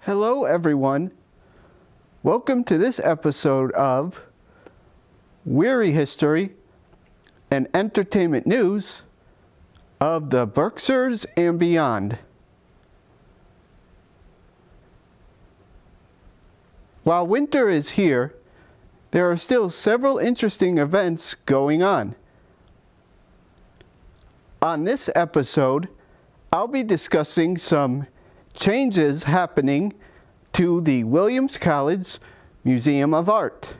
Hello everyone. Welcome to this episode of Wehry History and Entertainment News of the Berkshires and beyond. While winter is here, there are still several interesting events going on. On this episode, I'll be discussing some changes happening to the Williams College Museum of Art.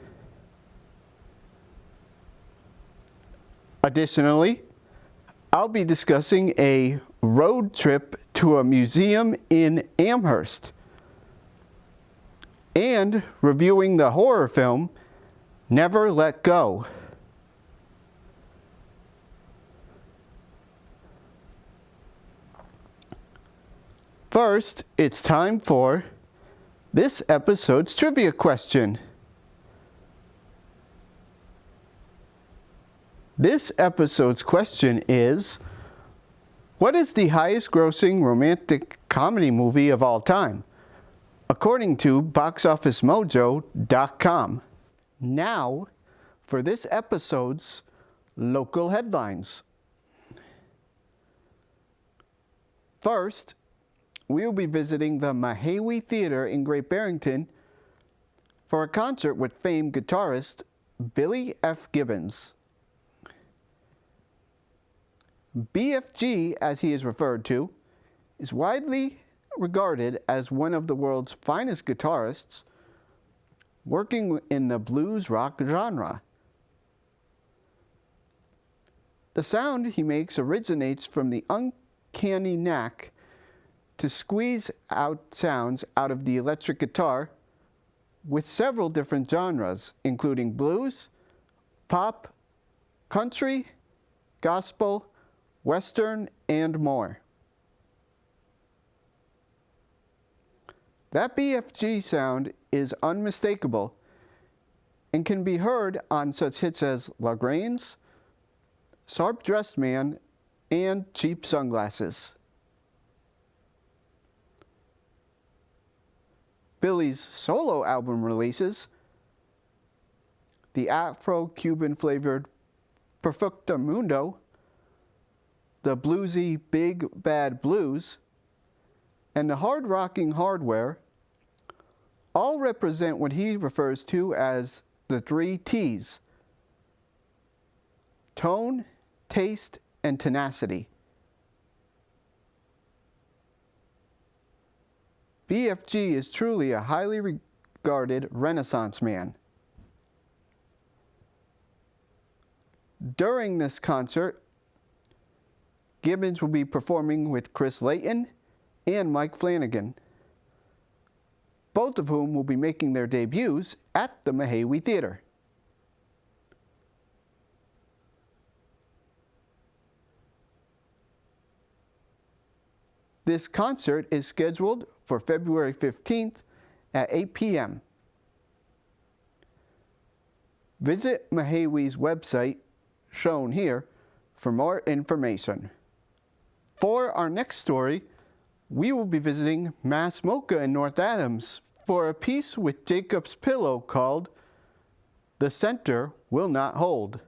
Additionally, I'll be discussing a road trip to a museum in Amherst and reviewing the horror film Never Let Go. First, it's time for this episode's trivia question. This episode's question is, what is the highest grossing romantic comedy movie of all time, according to boxofficemojo.com? Now, for this episode's local headlines. First, we will be visiting the Wehry Theater in Great Barrington for a concert with famed guitarist Billy F. Gibbons. BFG, as he is referred to, is widely regarded as one of the world's finest guitarists, working in the blues rock genre. The sound he makes originates from the uncanny knack to squeeze out sounds out of the electric guitar with several different genres, including blues, pop, country, gospel, western, and more. That BFG sound is unmistakable and can be heard on such hits as La Grange, Sharp Dressed Man, and Cheap Sunglasses. Billy's solo album releases, the Afro-Cuban flavored Perfecto Mundo, the bluesy Big Bad Blues, and the hard-rocking Hardware all represent what he refers to as the 3 T's: tone, taste, and tenacity. BFG is truly a highly regarded Renaissance man. During this concert, Gibbons will be performing with Chris Layton and Mike Flanagan, both of whom will be making their debuts at the Wehry Theater. This concert is scheduled for February 15th at 8 p.m. Visit Wehry's website, shown here, for more information. For our next story, we will be visiting Masmoka in North Adams for a piece with Jacob's Pillow called The Center Will Not Hold.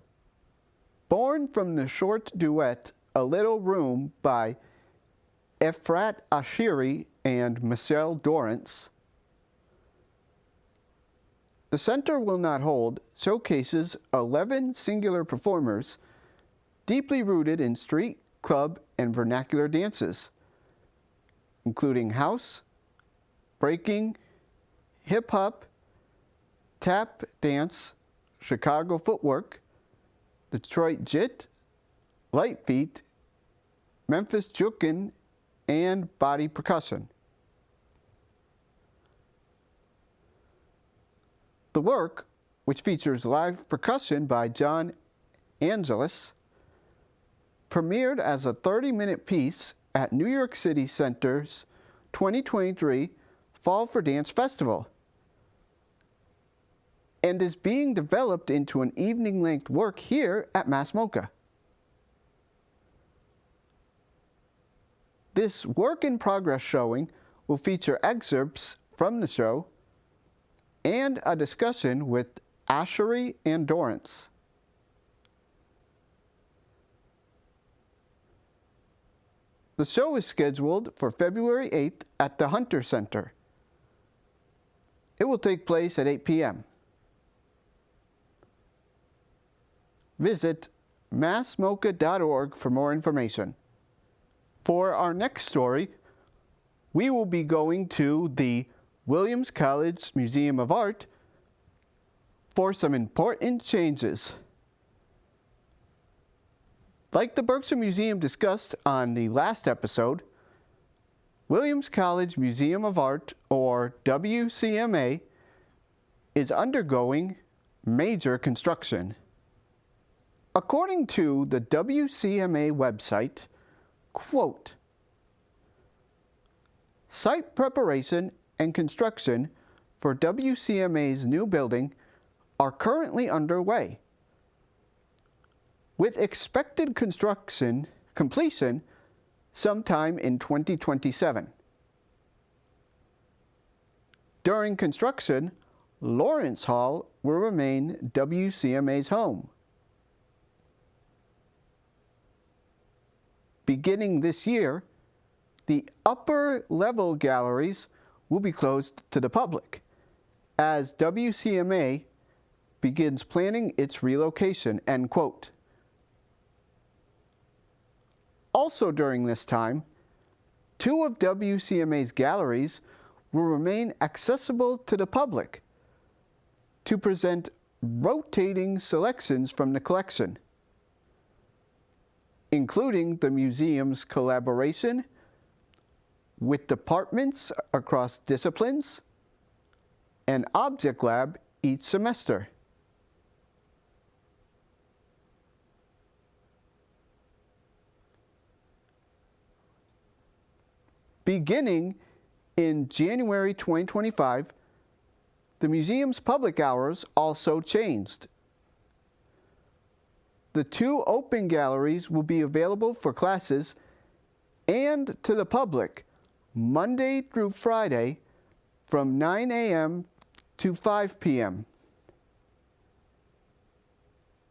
Born from the short duet A Little Room by Efrat Ashiri and Michelle Dorrance, The Center Will Not Hold showcases 11 singular performers deeply rooted in street, club, and vernacular dances, including house, breaking, hip-hop, tap dance, Chicago footwork, Detroit jit, light feet, Memphis jukin, and body percussion. The work, which features live percussion by John Angelis, premiered as a 30-minute piece at New York City Center's 2023 Fall for Dance Festival and is being developed into an evening-length work here at Masmoka. This work-in-progress showing will feature excerpts from the show, and a discussion with Ashery and Dorrance. The show is scheduled for February 8th at the Hunter Center. It will take place at 8 p.m. Visit massmocha.org for more information. For our next story, we will be going to the Williams College Museum of Art for some important changes. Like the Berkshire Museum discussed on the last episode, Williams College Museum of Art, or WCMA, is undergoing major construction. According to the WCMA website, quote, "Site preparation and construction for WCMA's new building are currently underway, with expected completion sometime in 2027. During construction, Lawrence Hall will remain WCMA's home. Beginning this year, the upper level galleries will be closed to the public as WCMA begins planning its relocation," end quote. Also during this time, 2 of WCMA's galleries will remain accessible to the public to present rotating selections from the collection, including the museum's collaboration with departments across disciplines and Object Lab each semester. Beginning in January 2025, the museum's public hours also changed. The 2 open galleries will be available for classes and to the public Monday through Friday from 9 a.m. to 5 p.m.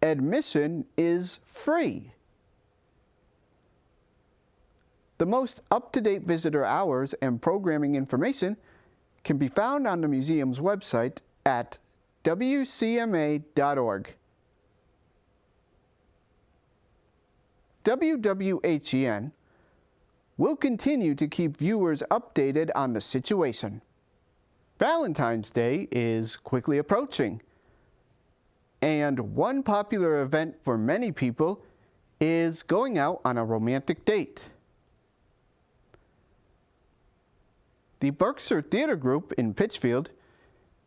Admission is free. The most up-to-date visitor hours and programming information can be found on the museum's website at wcma.org. WWHEN will continue to keep viewers updated on the situation. Valentine's Day is quickly approaching, and one popular event for many people is going out on a romantic date. The Berkshire Theater Group in Pittsfield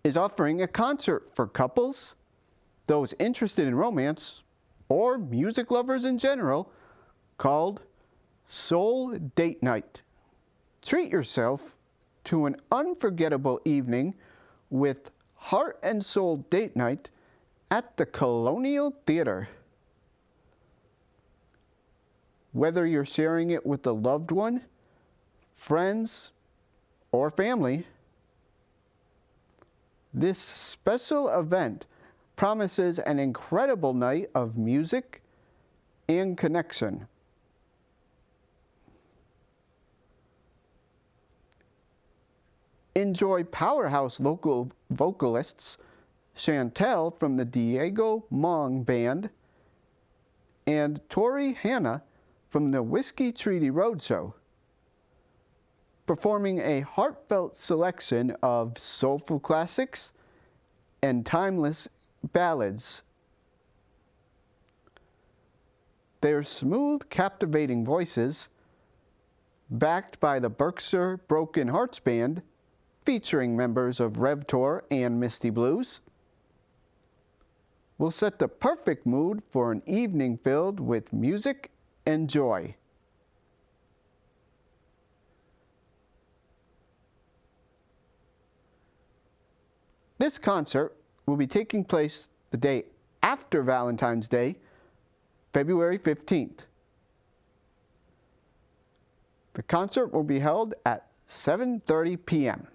is offering a concert for couples, those interested in romance, or music lovers in general, called Soul Date Night. Treat yourself to an unforgettable evening with Heart and Soul Date Night at the Colonial Theater. Whether you're sharing it with a loved one, friends, or family, this special event promises an incredible night of music and connection. Enjoy powerhouse local vocalists Chantel from the Diego Mong Band and Tori Hanna from the Whiskey Treaty Roadshow, performing a heartfelt selection of soulful classics and timeless ballads. Their smooth, captivating voices, backed by the Berkshire Broken Hearts Band, featuring members of Rev Tour and Misty Blues, will set the perfect mood for an evening filled with music and joy. This concert will be taking place the day after Valentine's Day, February 15th. The concert will be held at 7:30 p.m.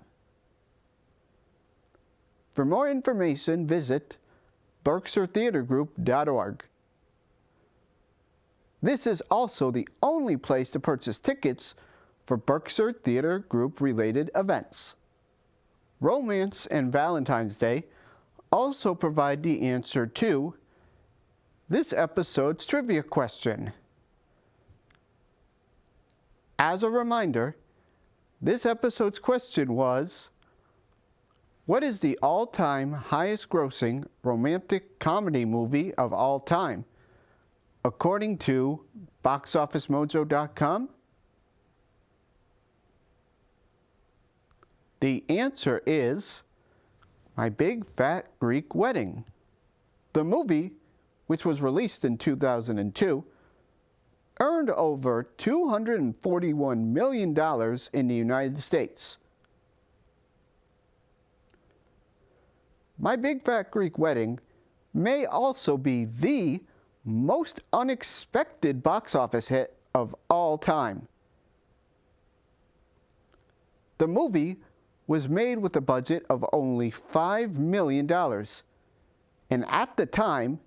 For more information, visit berkshirtheatergroup.org. This is also the only place to purchase tickets for Berkshire Theater Group related events. Romance and Valentine's Day also provide the answer to this episode's trivia question. As a reminder, this episode's question was, what is the all-time highest-grossing romantic comedy movie of all time, according to BoxOfficeMojo.com? The answer is My Big Fat Greek Wedding. The movie, which was released in 2002, earned over $241 million in the United States. My Big Fat Greek Wedding may also be the most unexpected box office hit of all time. The movie was made with a budget of only $5 million, and at the time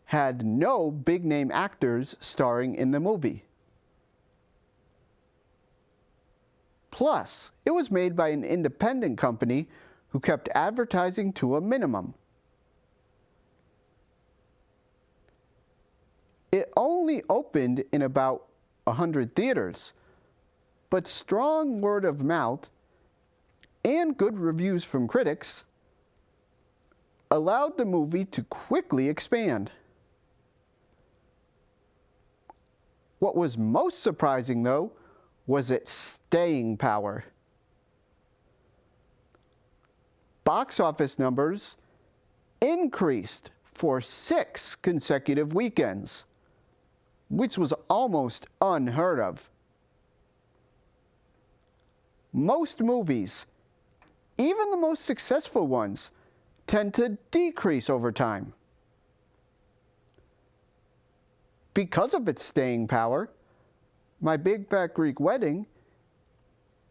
had no big-name actors starring in the movie. Plus, it was made by an independent company who kept advertising to a minimum. It only opened in about 100 theaters, but strong word of mouth and good reviews from critics allowed the movie to quickly expand. What was most surprising, though, was its staying power. Box office numbers increased for 6 consecutive weekends, which was almost unheard of. Most movies, even the most successful ones, tend to decrease over time. Because of its staying power, My Big Fat Greek Wedding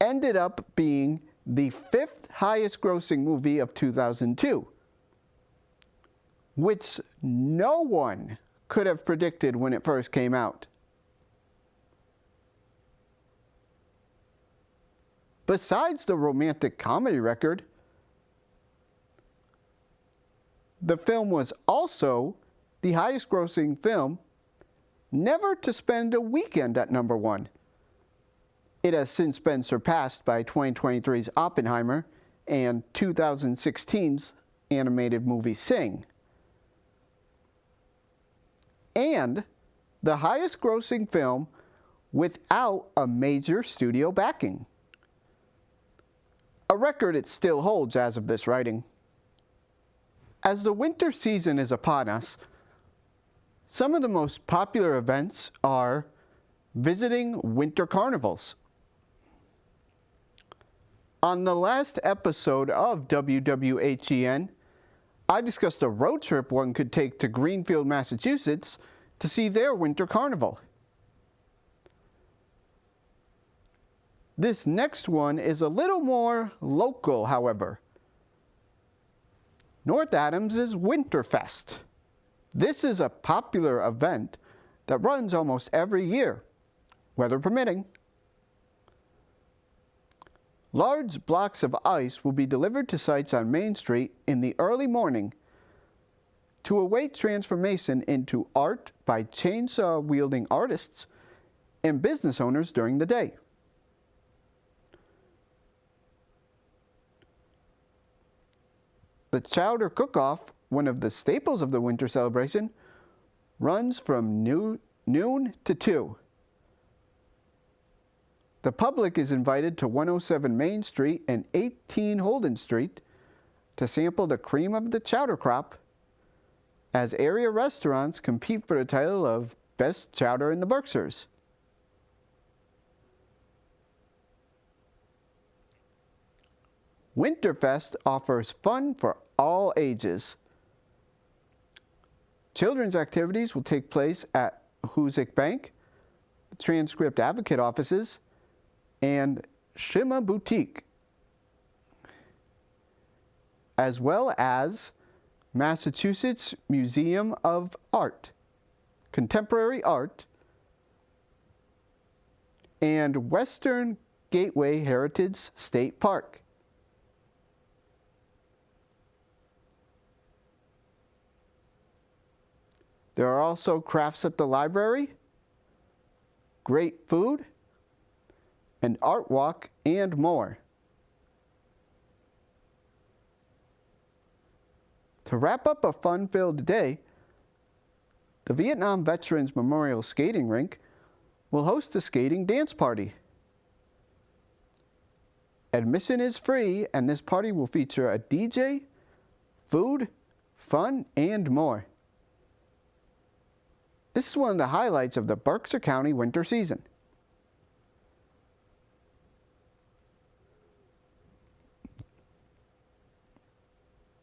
ended up being the 5th highest grossing movie of 2002, which no one could have predicted when it first came out. Besides the romantic comedy record, the film was also the highest grossing film never to spend a weekend at number 1. It has since been surpassed by 2023's Oppenheimer and 2016's animated movie Sing. And the highest grossing film without a major studio backing. A record it still holds as of this writing. As the winter season is upon us, some of the most popular events are visiting winter carnivals. On the last episode of WWHEN, I discussed a road trip one could take to Greenfield, Massachusetts to see their winter carnival. This next one is a little more local, however. North Adams' Winterfest. This is a popular event that runs almost every year, weather permitting. Large blocks of ice will be delivered to sites on Main Street in the early morning to await transformation into art by chainsaw-wielding artists and business owners during the day. The Chowder Cook-Off, one of the staples of the winter celebration, runs from noon to 2. The public is invited to 107 Main Street and 18 Holden Street to sample the cream of the chowder crop as area restaurants compete for the title of Best Chowder in the Berkshires. Winterfest offers fun for all ages. Children's activities will take place at Hoosick Bank, the Transcript Advocate offices, and Shima Boutique. as well as Massachusetts Museum of Art, Contemporary Art, and Western Gateway Heritage State Park. There are also crafts at the library, great food, an art walk, and more. To wrap up a fun-filled day, the Vietnam Veterans Memorial Skating Rink will host a skating dance party. Admission is free, and this party will feature a DJ, food, fun, and more. This is one of the highlights of the Berkshire County winter season.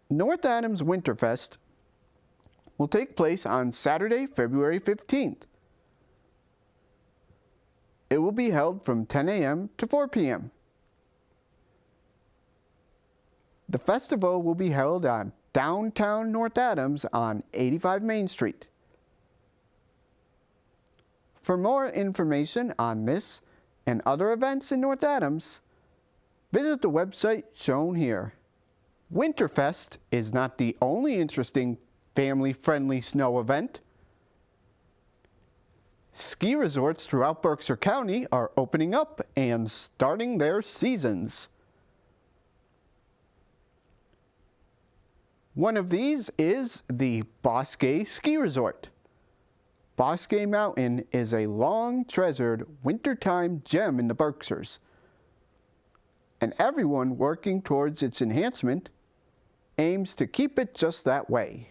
North Adams Winterfest will take place on Saturday, February 15th. It will be held from 10 a.m. to 4 p.m. The festival will be held on downtown North Adams on 85 Main Street. For more information on this and other events in North Adams, visit the website shown here. Winterfest is not the only interesting family-friendly snow event. Ski resorts throughout Berkshire County are opening up and starting their seasons. One of these is the Bosque Ski Resort. Bosque Mountain is a long-treasured wintertime gem in the Berkshires, and everyone working towards its enhancement aims to keep it just that way.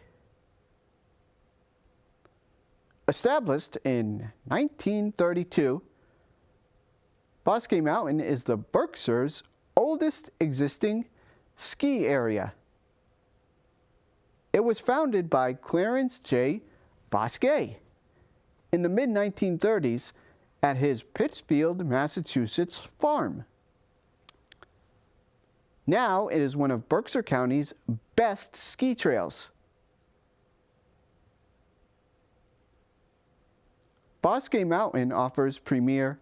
Established in 1932, Bosque Mountain is the Berkshires' oldest existing ski area. It was founded by Clarence J. Bosque in the mid-1930s at his Pittsfield, Massachusetts farm. Now it is one of Berkshire County's best ski trails. Bosque Mountain offers premier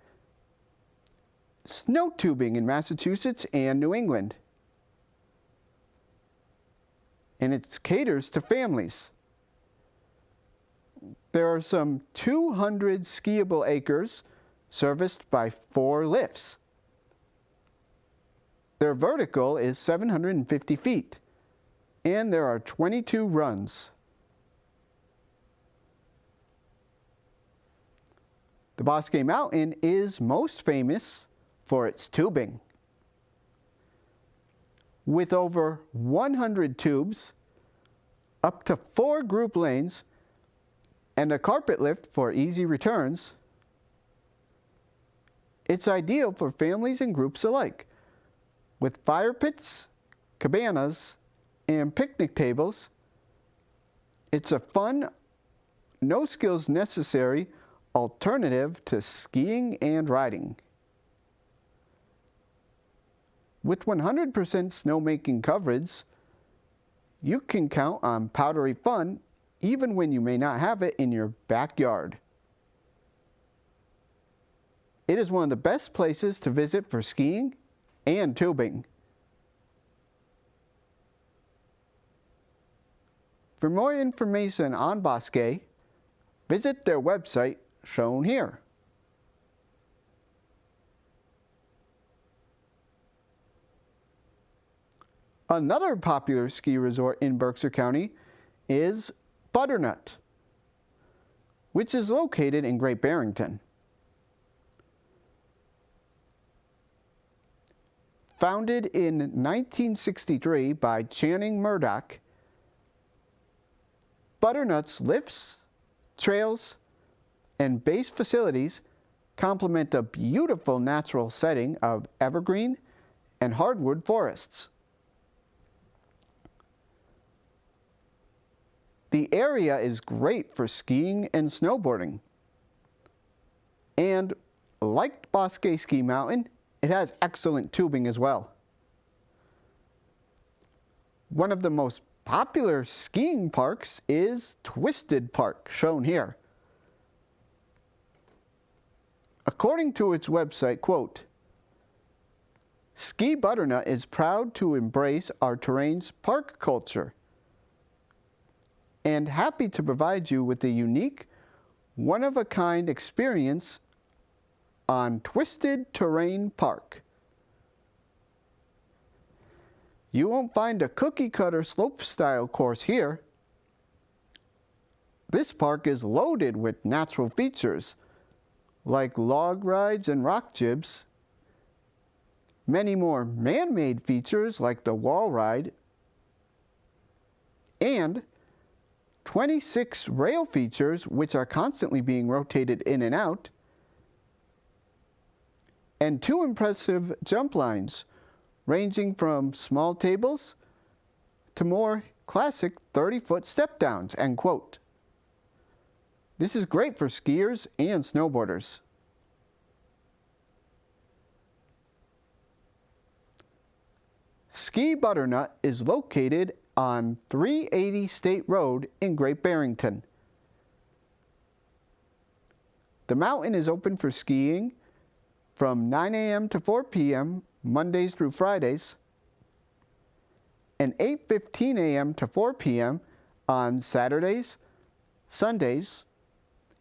snow tubing in Massachusetts and New England, and it caters to families. There are some 200 skiable acres serviced by 4 lifts. Their vertical is 750 feet, and there are 22 runs. The Bosque Mountain is most famous for its tubing. With over 100 tubes, up to 4 group lanes, and a carpet lift for easy returns, it's ideal for families and groups alike. With fire pits, cabanas, and picnic tables, it's a fun, no skills necessary alternative to skiing and riding. With 100% snowmaking coverage, you can count on powdery fun even when you may not have it in your backyard. It is one of the best places to visit for skiing and tubing. For more information on Bosque, visit their website shown here. Another popular ski resort in Berkshire County is Butternut, which is located in Great Barrington. Founded in 1963 by Channing Murdoch, Butternut's lifts, trails, and base facilities complement a beautiful natural setting of evergreen and hardwood forests. The area is great for skiing and snowboarding. And like Bosque Ski Mountain, it has excellent tubing as well. One of the most popular skiing parks is Twisted Park, shown here. According to its website, quote, "Ski Butternut is proud to embrace our terrain's park culture and happy to provide you with a unique, one-of-a-kind experience on Twisted Terrain Park. You won't find a cookie-cutter slope-style course here. This park is loaded with natural features like log rides and rock jibs, many more man-made features like the wall ride, and 26 rail features which are constantly being rotated in and out, and 2 impressive jump lines ranging from small tables to more classic 30-foot step-downs," end quote. This is great for skiers and snowboarders. Ski Butternut is located on 380 State Road in Great Barrington. The mountain is open for skiing from 9 a.m. to 4 p.m. Mondays through Fridays, and 8:15 a.m. to 4 p.m. on Saturdays, Sundays,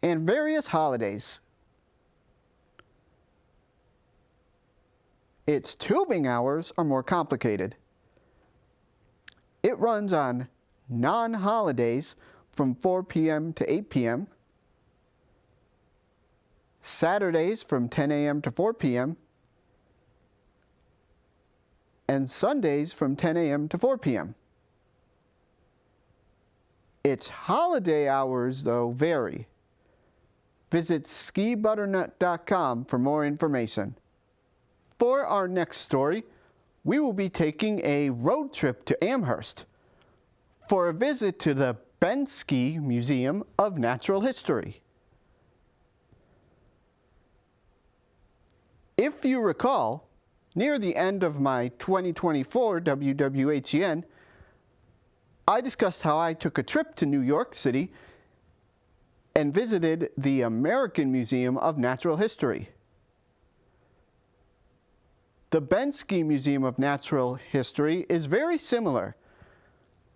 and various holidays. Its tubing hours are more complicated. It runs on non-holidays from 4 p.m. to 8 p.m., Saturdays from 10 a.m. to 4 p.m., and Sundays from 10 a.m. to 4 p.m. Its holiday hours, though, vary. Visit skibutternut.com for more information. For our next story, we will be taking a road trip to Amherst for a visit to the Bensky Museum of Natural History. If you recall, near the end of my 2024 WWHEN, I discussed how I took a trip to New York City and visited the American Museum of Natural History. The Bensky Museum of Natural History is very similar,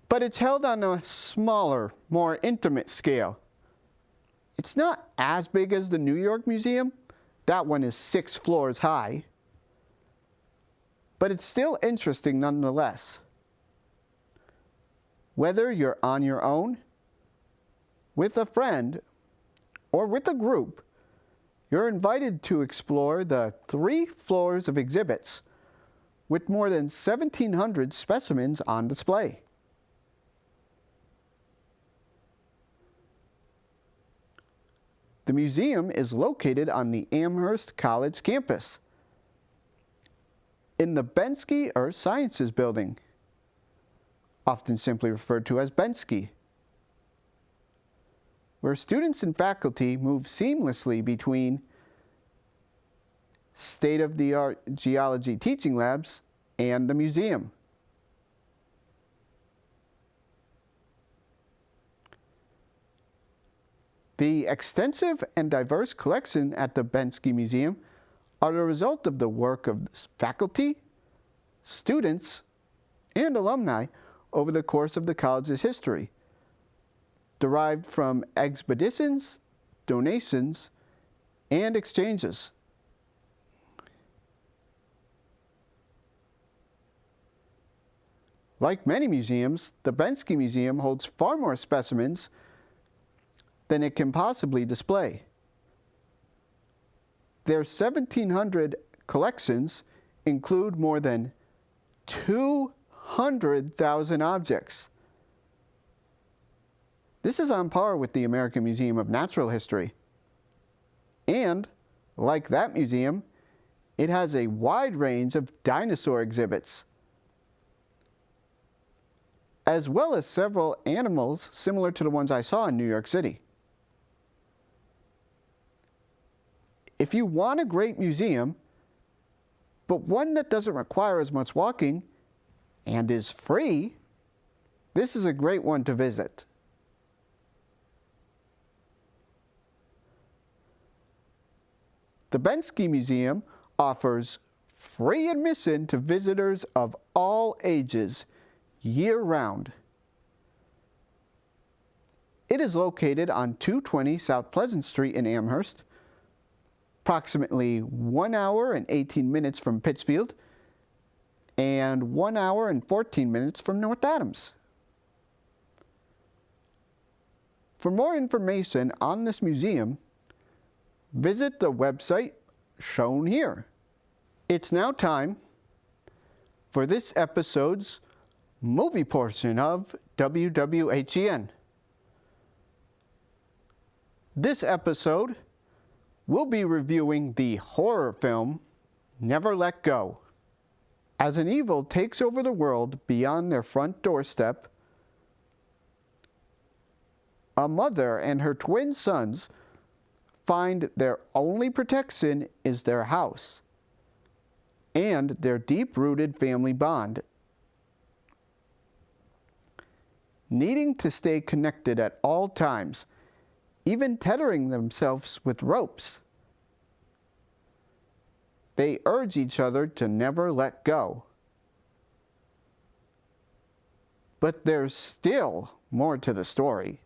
but it's held on a smaller, more intimate scale. It's not as big as the New York Museum. That one is 6 floors high. But it's still interesting nonetheless. Whether you're on your own, with a friend, or with a group, you're invited to explore the 3 floors of exhibits with more than 1,700 specimens on display. The museum is located on the Amherst College campus in the Bensky Earth Sciences Building, often simply referred to as Bensky, where students and faculty move seamlessly between state-of-the-art geology teaching labs and the museum. The extensive and diverse collection at the Bensky Museum are the result of the work of faculty, students, and alumni over the course of the college's history, derived from expeditions, donations, and exchanges. Like many museums, the Bensky Museum holds far more specimens than it can possibly display. Their 1,700 collections include more than 200,000 objects. This is on par with the American Museum of Natural History. And, like that museum, it has a wide range of dinosaur exhibits, as well as several animals similar to the ones I saw in New York City. If you want a great museum, but one that doesn't require as much walking and is free, This is a great one to visit. The Bensky Museum offers free admission to visitors of all ages, year-round. It is located on 220 South Pleasant Street in Amherst, approximately 1 hour and 18 minutes from Pittsfield, and 1 hour and 14 minutes from North Adams. For more information on this museum, visit the website shown here. It's now time for this episode's movie portion of WWHEN. This episode, we'll be reviewing the horror film Never Let Go. As an evil takes over the world beyond their front doorstep, a mother and her twin sons find their only protection is their house and their deep-rooted family bond. Needing to stay connected at all times, even tethering themselves with ropes, they urge each other to never let go. But there's still more to the story.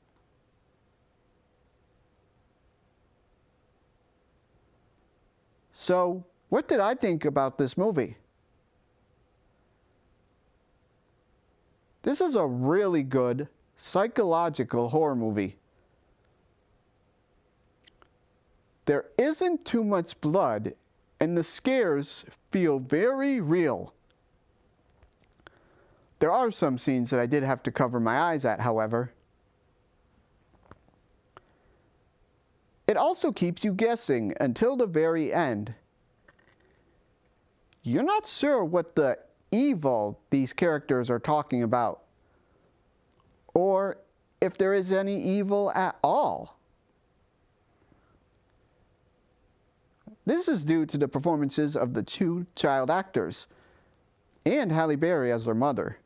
So, what did I think about this movie? This is a really good psychological horror movie. There isn't too much blood, and the scares feel very real. There are some scenes that I did have to cover my eyes at, however. It also keeps you guessing until the very end. You're not sure what the evil these characters are talking about, or if there is any evil at all. This is due to the performances of the two child actors and Halle Berry as their mother.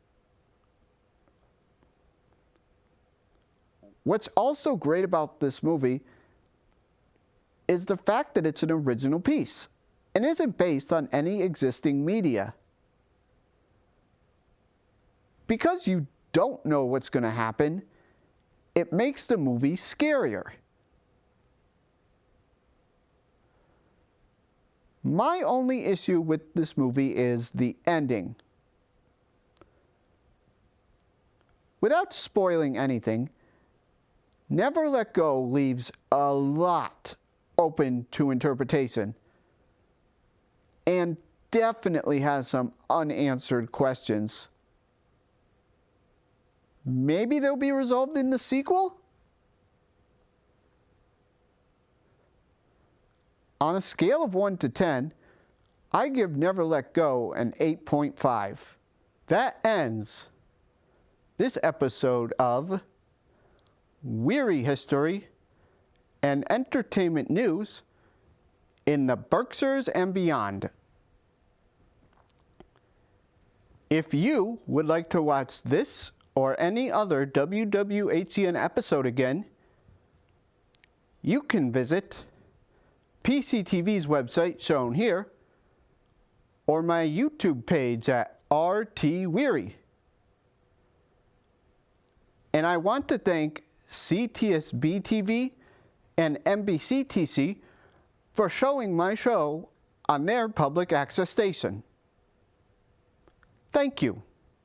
What's also great about this movie is the fact that it's an original piece and isn't based on any existing media. Because you don't know what's going to happen, it makes the movie scarier. My only issue with this movie is the ending. Without spoiling anything, Never Let Go leaves a lot open to interpretation and definitely has some unanswered questions. Maybe they'll be resolved in the sequel? On a scale of 1 to 10, I give Never Let Go an 8.5. That ends this episode of Wehry History and Entertainment News in the Berkshires and beyond. If you would like to watch this or any other WWHEN episode again, you can visit PCTV's website shown here or my YouTube page at RT Wehry. And I want to thank CTSB TV and NBCTC for showing my show on their public access station. Thank you.